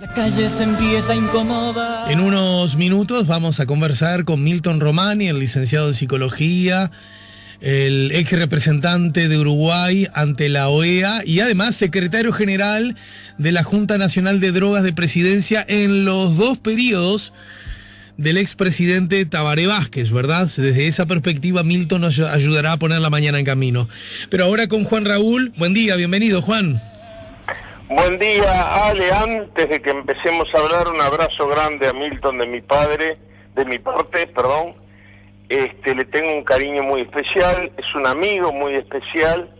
La calle se empieza a incomodar. En unos minutos vamos a conversar con Milton Romani, el licenciado en Psicología, el ex representante de Uruguay ante la OEA y además secretario general de la Junta Nacional de Drogas de Presidencia en los dos periodos del expresidente Tabaré Vázquez, ¿verdad? Desde esa perspectiva, Milton nos ayudará a poner la mañana en camino. Pero ahora con Juan Raúl. Buen día, bienvenido, Juan. Buen día, Ale. Antes de que empecemos a hablar, un abrazo grande a Milton de mi parte. Le tengo un cariño muy especial, es un amigo muy especial.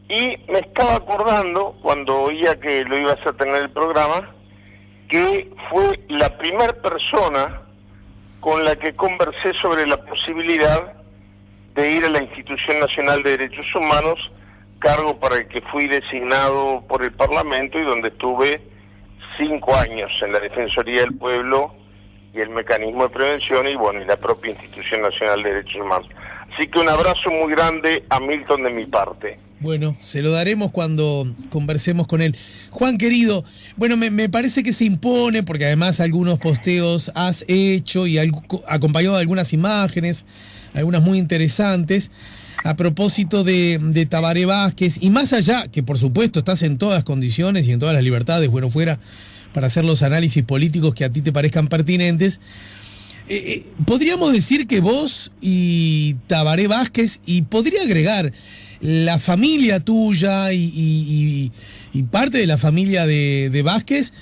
Y me estaba acordando, cuando oía que lo ibas a tener el programa, que fue la primera persona con la que conversé sobre la posibilidad de ir a la Institución Nacional de Derechos Humanos, cargo para el que fui designado por el Parlamento y donde estuve 5 años en la Defensoría del Pueblo y el Mecanismo de Prevención y la propia Institución Nacional de Derechos Humanos. Así que un abrazo muy grande a Milton de mi parte. Bueno, se lo daremos cuando conversemos con él. Juan, querido, me parece que se impone, porque además algunos posteos has hecho y acompañado de algunas imágenes, algunas muy interesantes, a propósito de Tabaré Vázquez, y más allá, que por supuesto estás en todas las condiciones y en todas las libertades, fuera para hacer los análisis políticos que a ti te parezcan pertinentes, podríamos decir que vos y Tabaré Vázquez, y podría agregar la familia tuya y parte de la familia de Vázquez,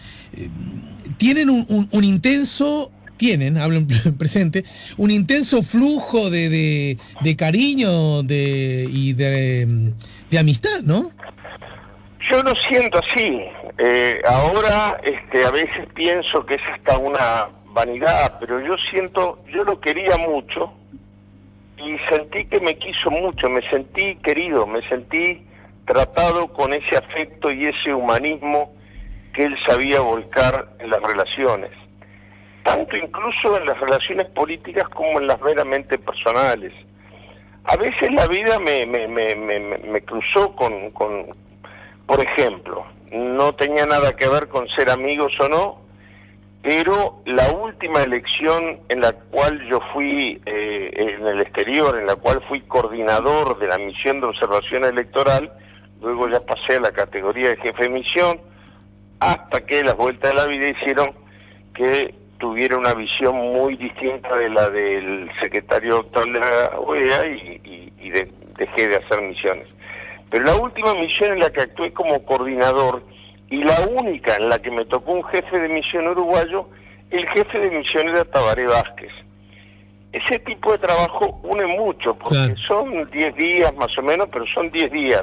tienen un intenso... hablo en presente, un intenso flujo de cariño y de amistad, ¿no? Yo lo siento así. Ahora a veces pienso que es hasta una vanidad, pero yo lo quería mucho y sentí que me quiso mucho, me sentí querido, me sentí tratado con ese afecto y ese humanismo que él sabía volcar en las relaciones. Tanto incluso en las relaciones políticas como en las meramente personales. A veces la vida me cruzó con, por ejemplo, no tenía nada que ver con ser amigos o no, pero la última elección en la cual yo fui en el exterior, en la cual fui coordinador de la misión de observación electoral, luego ya pasé a la categoría de jefe de misión, hasta que las vueltas de la vida hicieron que tuviera una visión muy distinta de la del secretario actual de la OEA y dejé de hacer misiones. Pero la última misión en la que actué como coordinador y la única en la que me tocó un jefe de misión uruguayo, el jefe de misión era Tabaré Vázquez. Ese tipo de trabajo une mucho, porque claro, son 10 días más o menos, pero son 10 días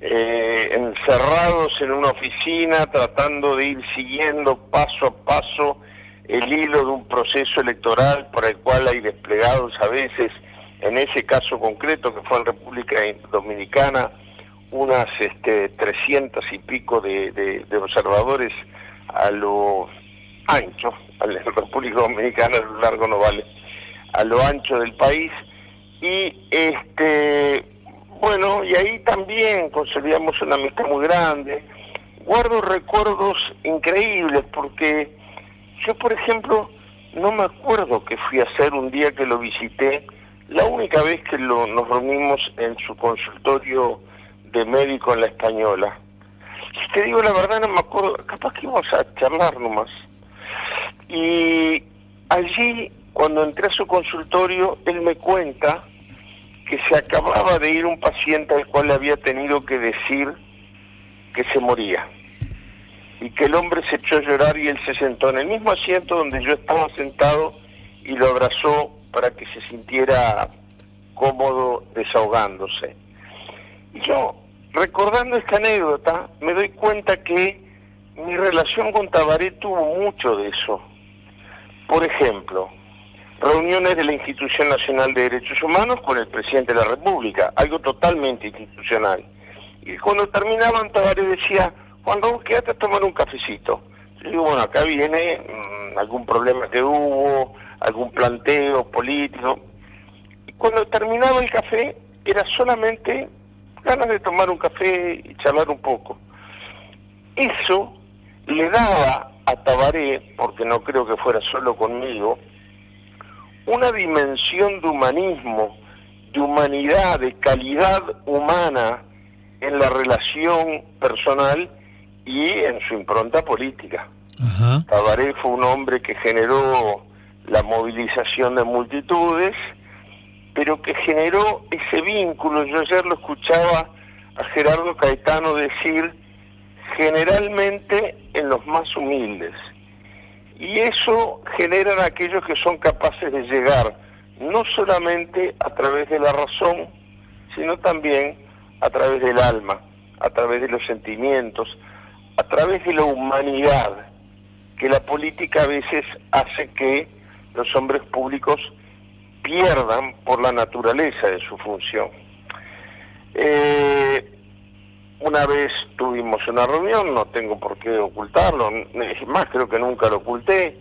encerrados en una oficina, tratando de ir siguiendo paso a paso el hilo de un proceso electoral por el cual hay desplegados a veces, en ese caso concreto que fue en República Dominicana, unas 300 y pico de observadores a lo ancho, a la República Dominicana, a lo largo no vale, a lo ancho del país, y y ahí también consolidamos una amistad muy grande. Guardo recuerdos increíbles porque yo, por ejemplo, no me acuerdo qué fui a hacer un día que lo visité, la única vez que nos reunimos en su consultorio de médico en La Española. Si te digo la verdad, no me acuerdo, capaz que íbamos a charlar nomás. Y allí, cuando entré a su consultorio, él me cuenta que se acababa de ir un paciente al cual le había tenido que decir que se moría. Y que el hombre se echó a llorar y él se sentó en el mismo asiento donde yo estaba sentado y lo abrazó para que se sintiera cómodo desahogándose. Y yo, recordando esta anécdota, me doy cuenta que mi relación con Tabaré tuvo mucho de eso. Por ejemplo, reuniones de la Institución Nacional de Derechos Humanos con el presidente de la República, algo totalmente institucional. Y cuando terminaban, Tabaré decía: Juan Raúl, quédate a tomar un cafecito. Yo digo, acá viene algún problema que hubo, algún planteo político. Y cuando terminaba el café, era solamente ganas de tomar un café y charlar un poco. Eso le daba a Tabaré, porque no creo que fuera solo conmigo, una dimensión de humanismo, de humanidad, de calidad humana en la relación personal y en su impronta política. Ajá. Tabaré fue un hombre que generó la movilización de multitudes, pero que generó ese vínculo. Yo ayer lo escuchaba a Gerardo Caetano decir, generalmente en los más humildes. Y eso generan aquellos que son capaces de llegar, no solamente a través de la razón, sino también a través del alma, a través de los sentimientos, a través de la humanidad, que la política a veces hace que los hombres públicos pierdan por la naturaleza de su función. Una vez tuvimos una reunión, no tengo por qué ocultarlo, es más, creo que nunca lo oculté,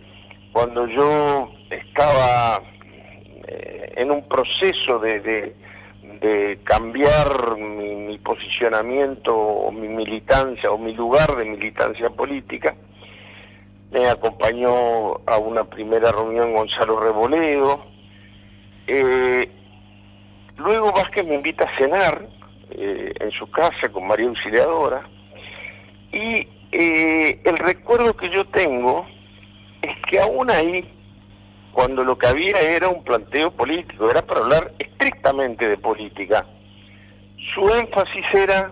cuando yo estaba en un proceso de cambiar mi posicionamiento o mi militancia o mi lugar de militancia política. Me acompañó a una primera reunión Gonzalo Reboledo. Luego Vázquez me invita a cenar en su casa con María Auxiliadora, y el recuerdo que yo tengo es que aún ahí, cuando lo que había era un planteo político, era para hablar estrictamente de política, su énfasis era,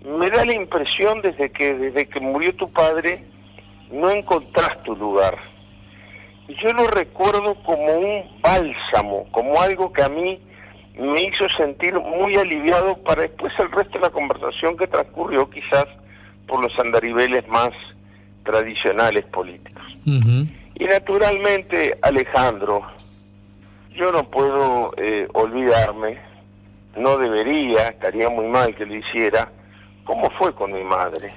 me da la impresión desde que murió tu padre, no encontrás tu lugar. Y yo lo recuerdo como un bálsamo, como algo que a mí me hizo sentir muy aliviado para después el resto de la conversación que transcurrió quizás por los andariveles más tradicionales políticos. Uh-huh. Y naturalmente, Alejandro, yo no puedo olvidarme, no debería, estaría muy mal que lo hiciera, cómo fue con mi madre.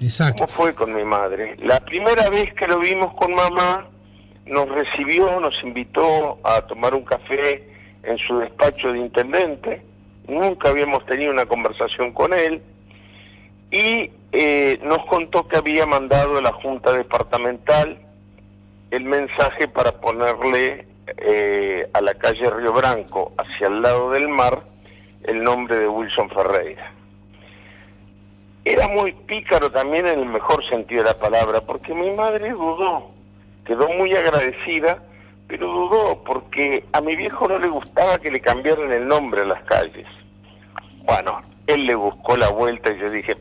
Exacto. ¿Cómo fue con mi madre? La primera vez que lo vimos con mamá, nos recibió, nos invitó a tomar un café en su despacho de intendente, nunca habíamos tenido una conversación con él, y nos contó que había mandado a la Junta Departamental el mensaje para ponerle a la calle Río Branco, hacia el lado del mar, el nombre de Wilson Ferreira. Era muy pícaro también en el mejor sentido de la palabra, porque mi madre dudó, quedó muy agradecida, pero dudó porque a mi viejo no le gustaba que le cambiaran el nombre a las calles. Bueno, él le buscó la vuelta y yo dije,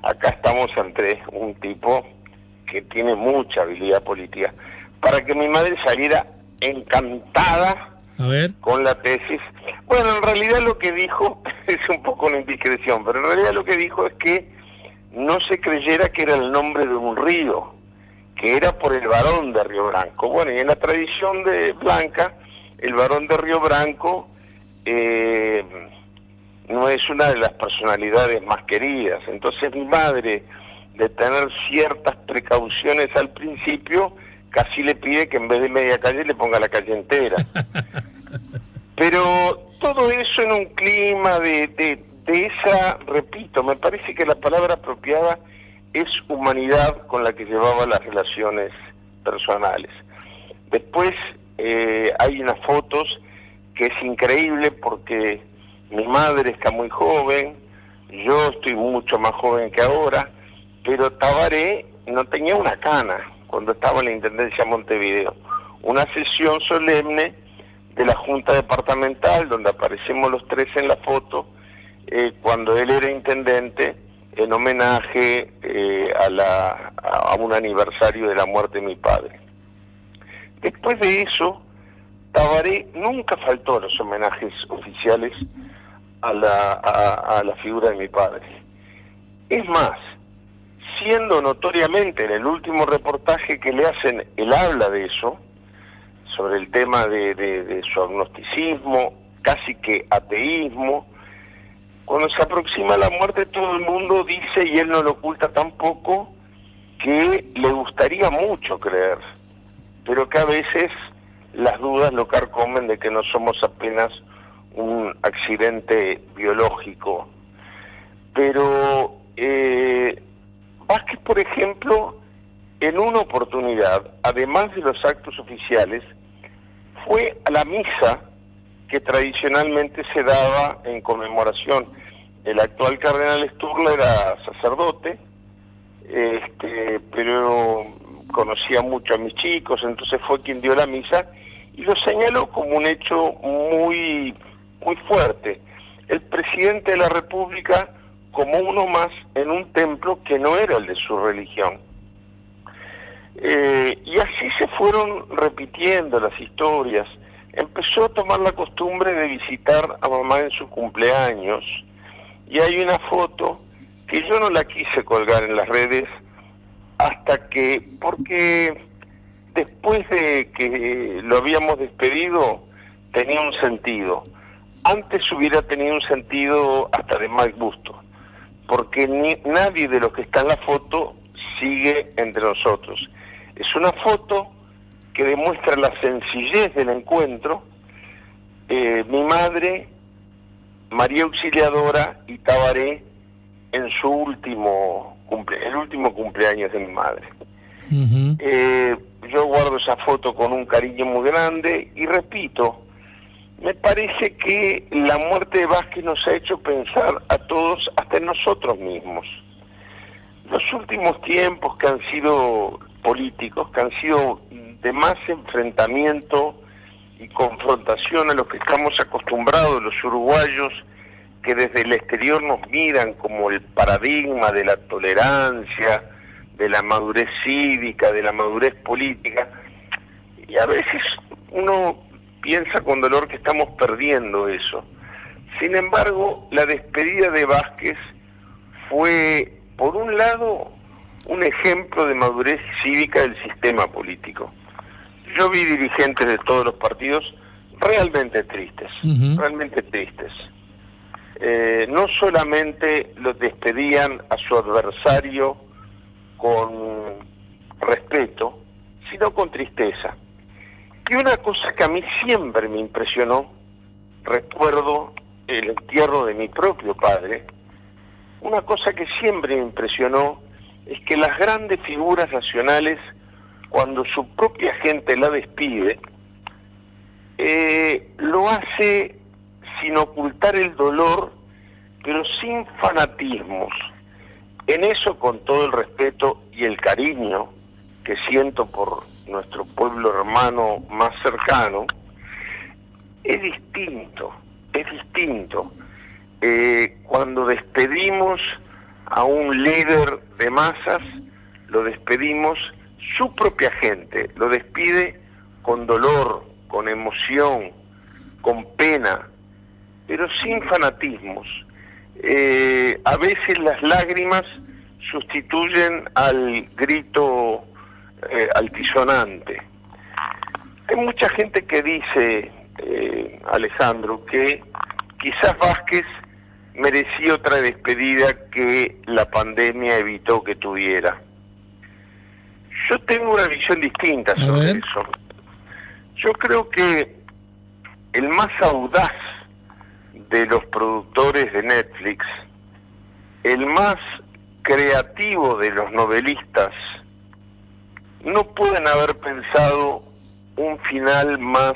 acá estamos ante un tipo que tiene mucha habilidad política. Para que mi madre saliera encantada A ver. con la tesis. Bueno, en realidad lo que dijo, es un poco una indiscreción, pero en realidad lo que dijo es que no se creyera que era el nombre de un río, que era por el varón de Río Branco. Bueno, y en la tradición de Blanca, el varón de Río Branco no es una de las personalidades más queridas. Entonces mi madre, de tener ciertas precauciones al principio, casi le pide que en vez de media calle le ponga la calle entera. Pero todo eso en un clima de esa, repito, me parece que la palabra apropiada es humanidad con la que llevaba las relaciones personales. Después hay unas fotos que es increíble porque mi madre está muy joven, yo estoy mucho más joven que ahora, pero Tabaré no tenía una cana cuando estaba en la Intendencia de Montevideo. Una sesión solemne de la Junta Departamental, donde aparecemos los tres en la foto, cuando él era intendente, en homenaje a un aniversario de la muerte de mi padre. Después de eso, Tabaré nunca faltó a los homenajes oficiales a la figura de mi padre. Es más, siendo notoriamente en el último reportaje que le hacen, él habla de eso, sobre el tema de su agnosticismo, casi que ateísmo. Cuando se aproxima la muerte, todo el mundo dice, y él no lo oculta tampoco, que le gustaría mucho creer, pero que a veces las dudas lo carcomen de que no somos apenas un accidente biológico. Pero Vázquez, por ejemplo, en una oportunidad, además de los actos oficiales, fue a la misa que tradicionalmente se daba en conmemoración. El actual cardenal Sturla era sacerdote, pero conocía mucho a mis chicos, entonces fue quien dio la misa y lo señaló como un hecho muy, muy fuerte. El presidente de la República como uno más en un templo que no era el de su religión. Y así se fueron repitiendo las historias. Empezó a tomar la costumbre de visitar a mamá en su cumpleaños, y hay una foto que yo no la quise colgar en las redes porque después de que lo habíamos despedido tenía un sentido. Antes hubiera tenido un sentido hasta de mal gusto, porque nadie de los que está en la foto sigue entre nosotros. Es una foto que demuestra la sencillez del encuentro. Mi madre, María Auxiliadora y Tabaré en su último cumpleaños de mi madre. Yo guardo esa foto con un cariño muy grande y repito, me parece que la muerte de Vázquez nos ha hecho pensar a todos, hasta en nosotros mismos. Los últimos tiempos que han sido políticos, que han sido de más enfrentamiento y confrontación a los que estamos acostumbrados los uruguayos, que desde el exterior nos miran como el paradigma de la tolerancia, de la madurez cívica, de la madurez política, y a veces uno piensa con dolor que estamos perdiendo eso. Sin embargo, la despedida de Vázquez fue, por un lado, un ejemplo de madurez cívica del sistema político. Yo vi dirigentes de todos los partidos realmente tristes, realmente tristes. No solamente los despedían a su adversario con respeto, sino con tristeza. Y una cosa que a mí siempre me impresionó, recuerdo el entierro de mi propio padre, una cosa que siempre me impresionó es que las grandes figuras nacionales, cuando su propia gente la despide, lo hace sin ocultar el dolor, pero sin fanatismos. En eso, con todo el respeto y el cariño que siento por nuestro pueblo hermano más cercano, es distinto. Cuando despedimos a un líder de masas, lo despedimos, su propia gente lo despide con dolor, con emoción, con pena, pero sin fanatismos. A veces las lágrimas sustituyen al grito altisonante. Hay mucha gente que dice, Alejandro, que quizás Vázquez merecía otra despedida que la pandemia evitó que tuviera. Yo tengo una visión distinta sobre eso. Yo creo que el más audaz de los productores de Netflix, el más creativo de los novelistas, no pueden haber pensado un final más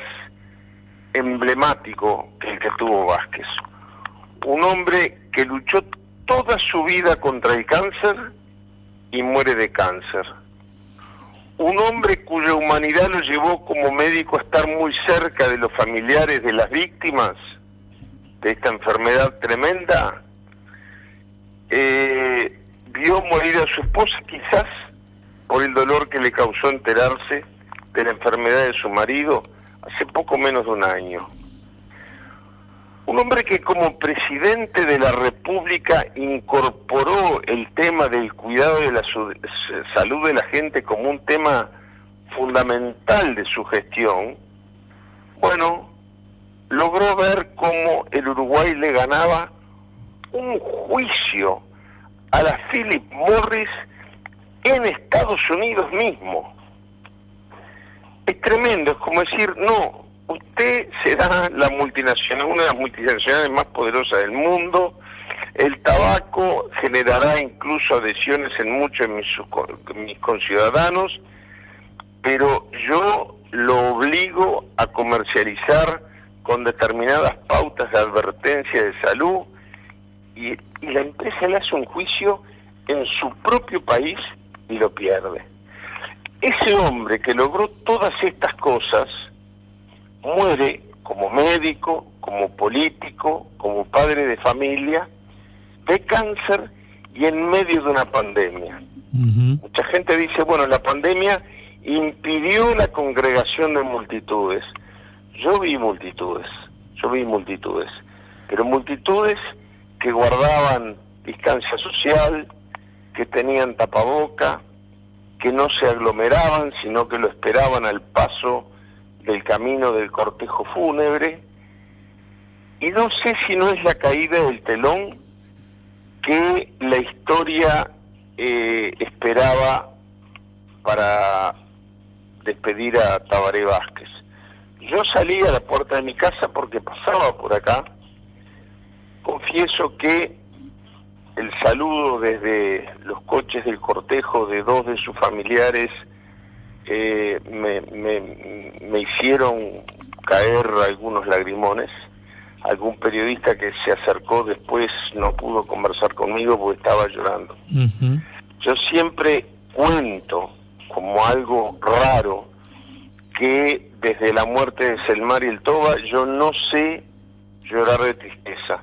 emblemático que el que tuvo Vázquez. Un hombre que luchó toda su vida contra el cáncer y muere de cáncer. Un hombre cuya humanidad lo llevó como médico a estar muy cerca de los familiares de las víctimas de esta enfermedad tremenda. Vio morir a su esposa quizás por el dolor que le causó enterarse de la enfermedad de su marido hace poco menos de un año. Un hombre que como presidente de la República incorporó el tema del cuidado de la salud de la gente como un tema fundamental de su gestión. Bueno, logró ver cómo el Uruguay le ganaba un juicio a la Philip Morris en Estados Unidos mismo. Es tremendo, es como decir, no, usted será la multinacional, una de las multinacionales más poderosas del mundo, El tabaco generará incluso adhesiones en muchos de mis conciudadanos, pero yo lo obligo a comercializar con determinadas pautas de advertencia de salud y la empresa le hace un juicio en su propio país y lo pierde. Ese hombre que logró todas estas cosas muere como médico, como político, como padre de familia, de cáncer y en medio de una pandemia. Mucha gente dice, bueno, la pandemia impidió la congregación de multitudes. Yo vi multitudes, pero multitudes que guardaban distancia social, que tenían tapaboca, que no se aglomeraban, sino que lo esperaban al paso del camino del cortejo fúnebre. Y no sé si no es la caída del telón que la historia esperaba para despedir a Tabaré Vázquez. Yo salí a la puerta de mi casa porque pasaba por acá. Confieso que el saludo desde los coches del cortejo de dos de sus familiares me hicieron caer algunos lagrimones. Algún periodista que se acercó después no pudo conversar conmigo porque estaba llorando. Yo siempre cuento como algo raro que desde la muerte de Selmar y el Toba yo no sé llorar de tristeza.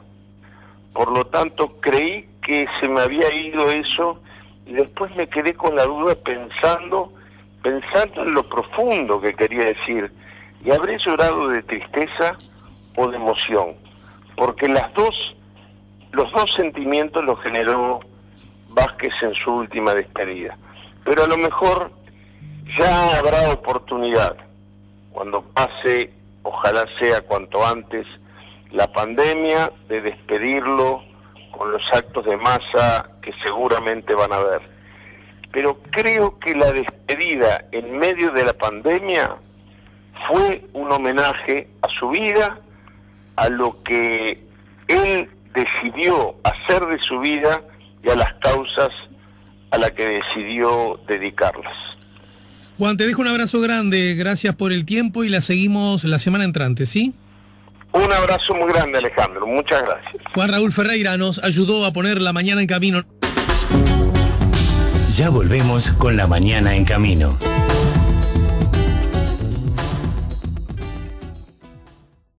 Por lo tanto, creí que se me había ido eso y después me quedé con la duda pensando en lo profundo que quería decir. ¿Y habré llorado de tristeza o de emoción? Porque los dos sentimientos los generó Vázquez en su última despedida. Pero a lo mejor ya habrá oportunidad, cuando pase, ojalá sea cuanto antes, la pandemia, de despedirlo con los actos de masa que seguramente van a haber. Pero creo que la despedida en medio de la pandemia fue un homenaje a su vida, a lo que él decidió hacer de su vida y a las causas a las que decidió dedicarlas. Juan, te dejo un abrazo grande, gracias por el tiempo y la seguimos la semana entrante, ¿sí? Un abrazo muy grande, Alejandro, muchas gracias. Juan Raúl Ferreira nos ayudó a poner la mañana en camino. Ya volvemos con La Mañana en Camino.